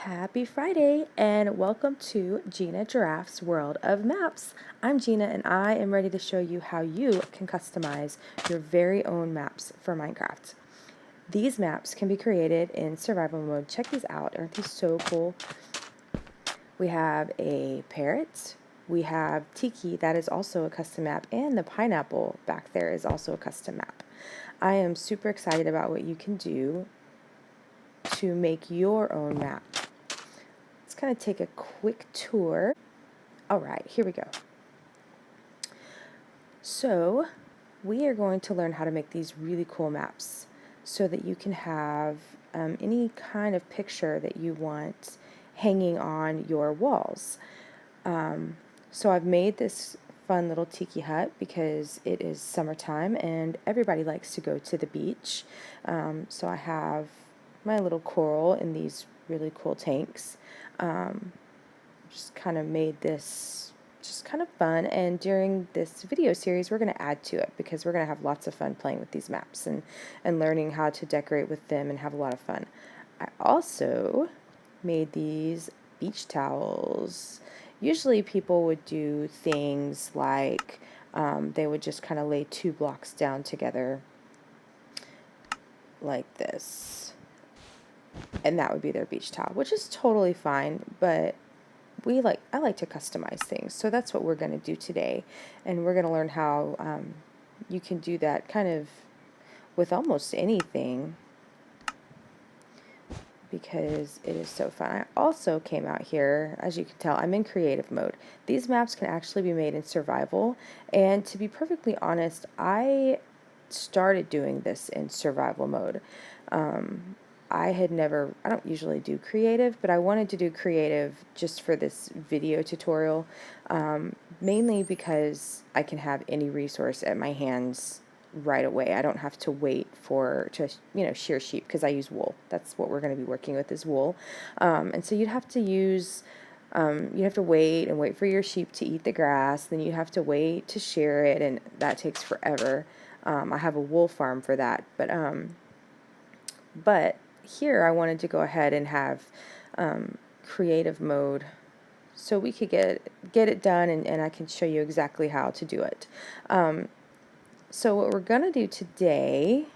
Happy Friday and welcome to Gina Giraffe's World of Maps. I'm Gina and I am ready to show you how you can customize your very own maps for Minecraft. These maps can be created in survival mode. Check these out. Aren't these so cool? We have a parrot. We have Tiki, that is also a custom map, and the pineapple back there is also a custom map. I am super excited about what you can do to make your own map. Let's kind of take a quick tour. All right, here we go. So we are going to learn how to make these really cool maps so that you can have any kind of picture that you want hanging on your walls. So I've made this fun little tiki hut because it is summertime and everybody likes to go to the beach. So I have my little coral in these really cool tanks. Just kind of made this just kind of fun, and during this video series we're going to add to it because we're going to have lots of fun playing with these maps and learning how to decorate with them and have a lot of fun. I also made these beach towels. Usually people would do things like they would just kind of lay 2 blocks down together like this, and that would be their beach towel, which is totally fine, but I like to customize things, so that's what we're going to do today, and we're going to learn how you can do that kind of with almost anything because it is so fun. I also came out here, as you can tell, I'm in creative mode. These maps can actually be made in survival, and to be perfectly honest, I started doing this in survival mode. I don't usually do creative, but I wanted to do creative just for this video tutorial, mainly because I can have any resource at my hands right away. I don't have to wait to shear sheep because I use wool. That's what we're going to be working with is wool. And so you'd have to wait and wait for your sheep to eat the grass, then you have to wait to shear it, and that takes forever. I have a wool farm for that, but here I wanted to go ahead and have creative mode so we could get it done, and I can show you exactly how to do it. So what we're going to do today,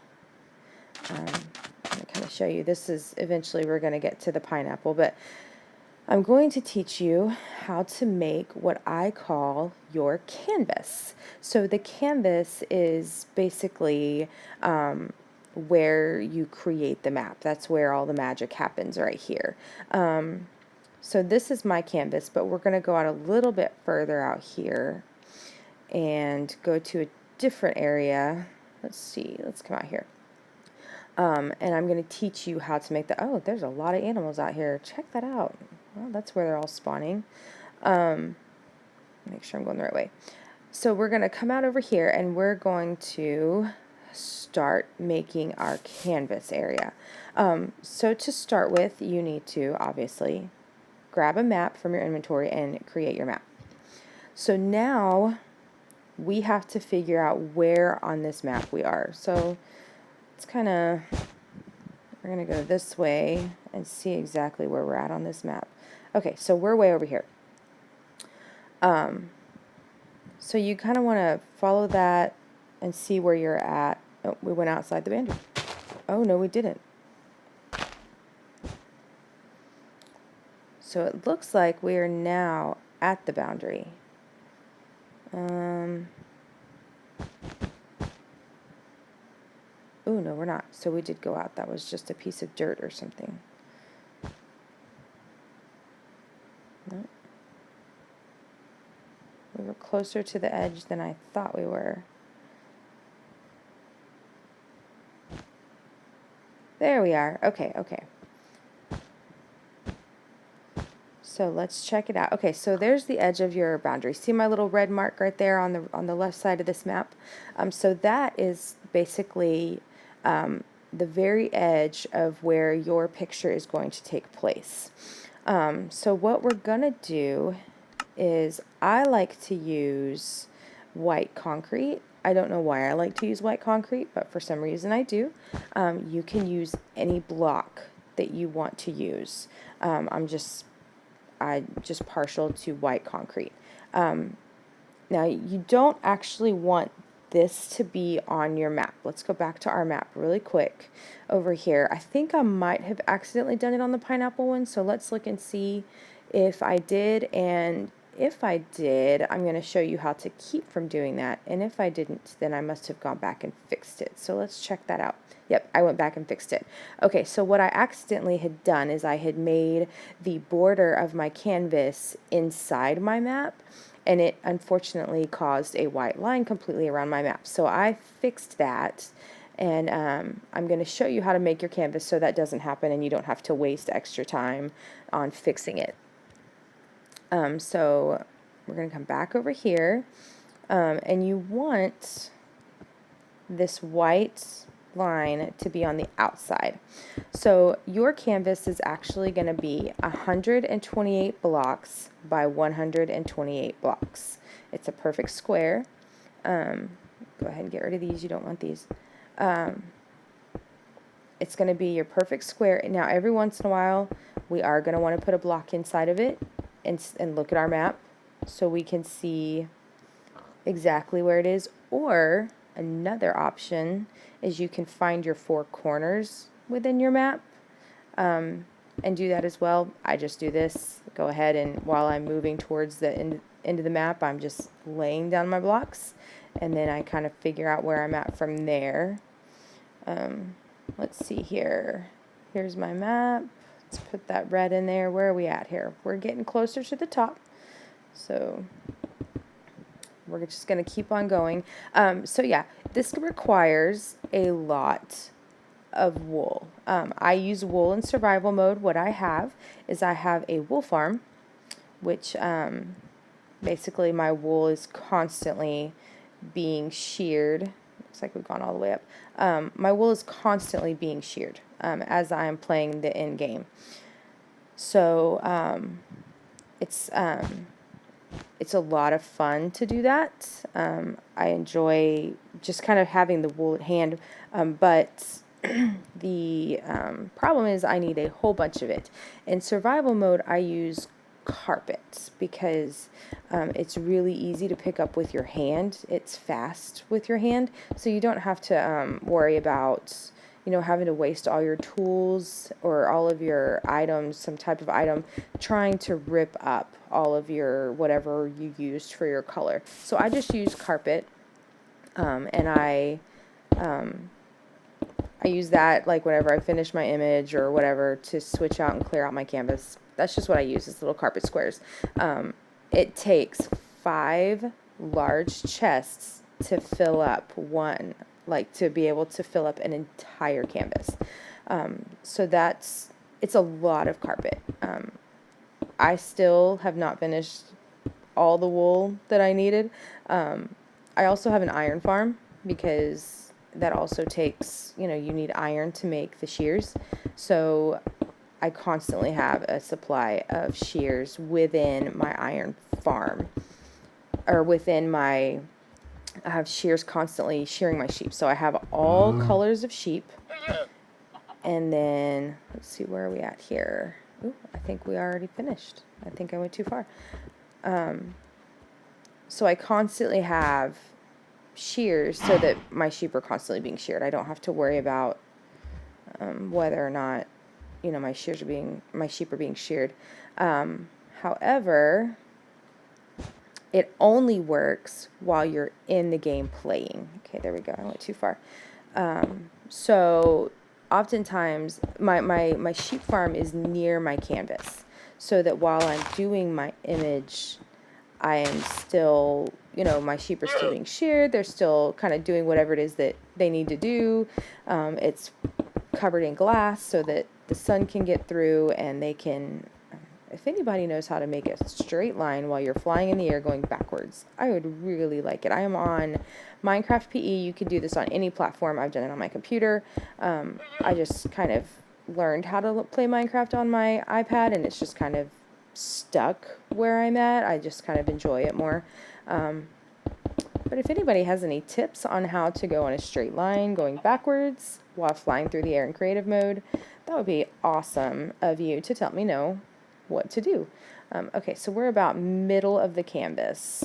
I'm going to kind of show you, this is eventually we're going to get to the pineapple, but I'm going to teach you how to make what I call your canvas. So the canvas is basically where you create the map. That's where all the magic happens right here. So this is my canvas, but we're going to go out a little bit further out here and go to a different area. Let's see, let's come out here. And I'm going to teach you how to make oh, there's a lot of animals out here. Check that out. Well, that's where they're all spawning. Make sure I'm going the right way. So we're going to come out over here and we're going to start making our canvas area. So to start with, you need to obviously grab a map from your inventory and create your map. So now we have to figure out where on this map we are. So it's we're going to go this way and see exactly where we're at on this map. Okay, so we're way over here. So you kind of want to follow that and see where you're at. Oh, we went outside the boundary. Oh, no, we didn't. So it looks like we are now at the boundary. Oh, no, we're not. So we did go out. That was just a piece of dirt or something. No. We were closer to the edge than I thought we were. There we are. Okay, okay. So let's check it out. Okay, so there's the edge of your boundary. See my little red mark right there on the left side of this map? So that is basically the very edge of where your picture is going to take place. So what we're going to do is I like to use white concrete. I don't know why I like to use white concrete, but for some reason I do. You can use any block that you want to use. I'm just partial to white concrete. Now, you don't actually want this to be on your map. Let's go back to our map really quick over here. I think I might have accidentally done it on the pineapple one, so let's look and see if I did, and if I did, I'm going to show you how to keep from doing that, and if I didn't, then I must have gone back and fixed it. So let's check that out. Yep, I went back and fixed it. Okay, so what I accidentally had done is I had made the border of my canvas inside my map, and it unfortunately caused a white line completely around my map. So I fixed that, and I'm going to show you how to make your canvas so that doesn't happen and you don't have to waste extra time on fixing it. So we're going to come back over here, and you want this white line to be on the outside. So your canvas is actually going to be 128 blocks by 128 blocks. It's a perfect square. Go ahead and get rid of these. You don't want these. It's going to be your perfect square. Now, every once in a while, we are going to want to put a block inside of it and look at our map so we can see exactly where it is. Or another option is you can find your four corners within your map and do that as well. I just do this. Go ahead, and while I'm moving towards the end of the map, I'm just laying down my blocks, and then I kind of figure out where I'm at from there. Let's see here. Here's my map. Let's put that red in there. Where are we at here? We're getting closer to the top. So we're just going to keep on going. So yeah, this requires a lot of wool. I use wool in survival mode. What I have is I have a wool farm, which basically my wool is constantly being sheared. Looks like we've gone all the way up. My wool is constantly being sheared as I am playing the end game. So it's a lot of fun to do that. I enjoy just kind of having the wool at hand, but the problem is I need a whole bunch of it. In survival mode, I use carpet because it's really easy to pick up with your hand. It's fast with your hand, so you don't have to worry about having to waste all your tools or all of your items, some type of item, trying to rip up all of your whatever you used for your color. So I just use carpet, and I use that like whenever I finish my image or whatever to switch out and clear out my canvas. That's just what I use, is little carpet squares. It takes 5 large chests to fill up one, like to be able to fill up an entire canvas. So it's a lot of carpet. I still have not finished all the wool that I needed. I also have an iron farm because that also takes, you need iron to make the shears. So I constantly have a supply of shears within my iron farm, or I have shears constantly shearing my sheep. So I have all colors of sheep. And then, let's see, where are we at here? Ooh, I think we already finished. I think I went too far. So I constantly have shears so that my sheep are constantly being sheared. I don't have to worry about whether or not, my sheep are being sheared. However, it only works while you're in the game playing. Okay, there we go. I went too far. So oftentimes my sheep farm is near my canvas, so that while I'm doing my image, I am still, my sheep are still being sheared. They're still kind of doing whatever it is that they need to do. It's covered in glass so that the sun can get through, and they can, if anybody knows how to make a straight line while you're flying in the air going backwards, I would really like it. I am on Minecraft PE. You can do this on any platform. I've done it on my computer. I just kind of learned how to play Minecraft on my iPad, and it's just kind of stuck where I'm at. I just kind of enjoy it more. But if anybody has any tips on how to go on a straight line going backwards while flying through the air in creative mode, That would be awesome of you to tell me know what to do. Okay, so we're about middle of the canvas.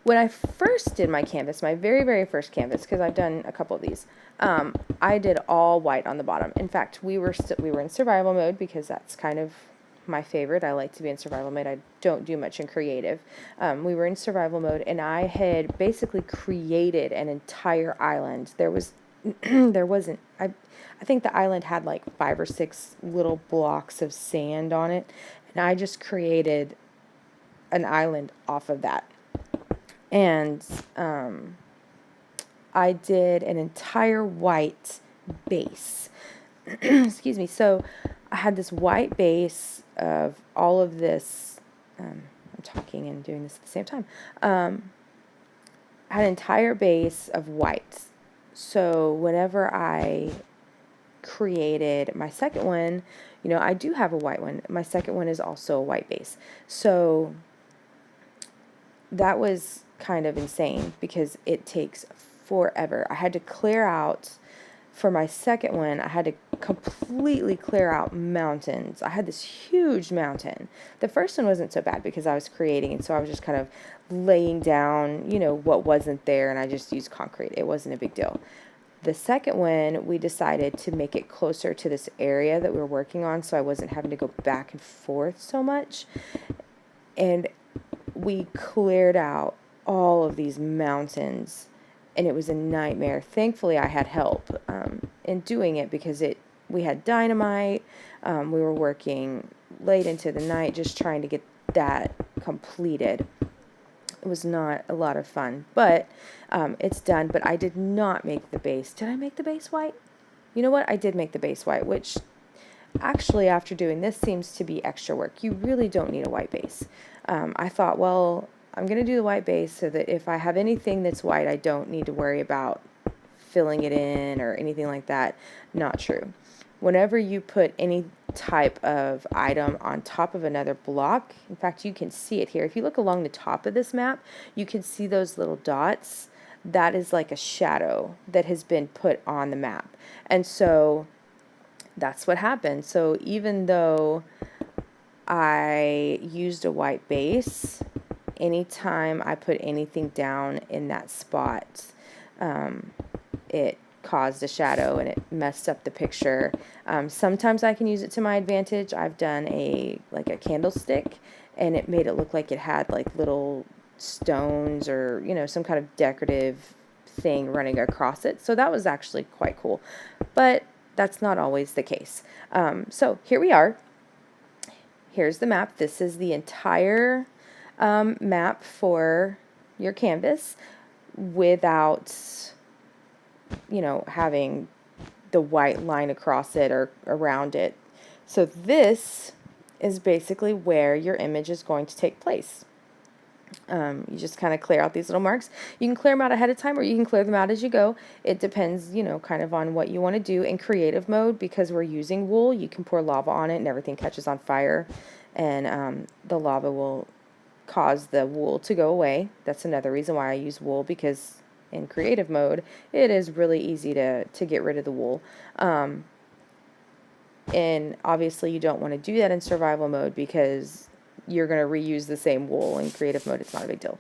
When I first did my canvas, my very, very first canvas, because I've done a couple of these, I did all white on the bottom. In fact, we were in survival mode because that's kind of my favorite. I like to be in survival mode. I don't do much in creative. We were in survival mode, and I had basically created an entire island. There was, there wasn't, I think the island had like 5 or 6 little blocks of sand on it, and I just created an island off of that. And I did an entire white base. Excuse me. So I had this white base of all of this. I'm talking and doing this at the same time. I had an entire base of white. So whenever I created my second one, you know, I do have a white one. My second one is also a white base. So that was kind of insane because it takes forever. I had to clear out, for my second one, I had to completely clear out mountains. I had this huge mountain. The first one wasn't so bad because I was creating, and so I was just kind of laying down, you know, what wasn't there, and I just used concrete. It wasn't a big deal. The second one, we decided to make it closer to this area that we were working on, so I wasn't having to go back and forth so much. And we cleared out all of these mountains, and it was a nightmare. Thankfully, I had help in doing it because we had dynamite. We were working late into the night just trying to get that completed. It was not a lot of fun, but it's done. But I did not make the base. Did I make the base white? You know what? I did make the base white, which actually, after doing this, seems to be extra work. You really don't need a white base. I thought, well, I'm going to do the white base so that if I have anything that's white, I don't need to worry about filling it in or anything like that. Not true. Whenever you put any type of item on top of another block, in fact, you can see it here. If you look along the top of this map, you can see those little dots. That is like a shadow that has been put on the map. And so that's what happened. So even though I used a white base, anytime I put anything down in that spot, it caused a shadow and it messed up the picture. Sometimes I can use it to my advantage. I've done like a candlestick, and it made it look like it had like little stones or, you know, some kind of decorative thing running across it. So that was actually quite cool. But that's not always the case. So here we are. Here's the map. This is the entire map for your canvas without, you know, having the white line across it or around it. So this is basically where your image is going to take place. You just kind of clear out these little marks. You can clear them out ahead of time, or you can clear them out as you go. It depends, you know, kind of on what you want to do. In creative mode, because we're using wool, you can pour lava on it and everything catches on fire, and the lava will cause the wool to go away. That's another reason why I use wool, because in creative mode, it is really easy to get rid of the wool. And obviously you don't want to do that in survival mode because you're going to reuse the same wool. In creative mode, it's not a big deal.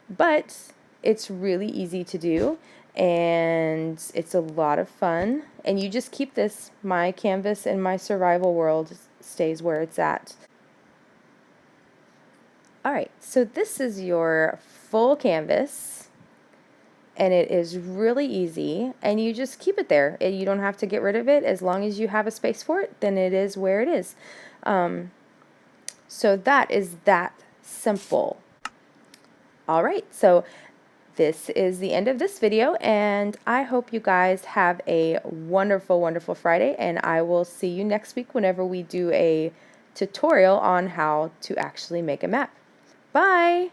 But it's really easy to do, and it's a lot of fun. And you just keep this. My canvas in my survival world stays where it's at. Alright, so this is your full canvas, and it is really easy, and you just keep it there. You don't have to get rid of it. As long as you have a space for it, then it is where it is. So that is that simple. Alright, so this is the end of this video, and I hope you guys have a wonderful, wonderful Friday, and I will see you next week whenever we do a tutorial on how to actually make a map. Bye!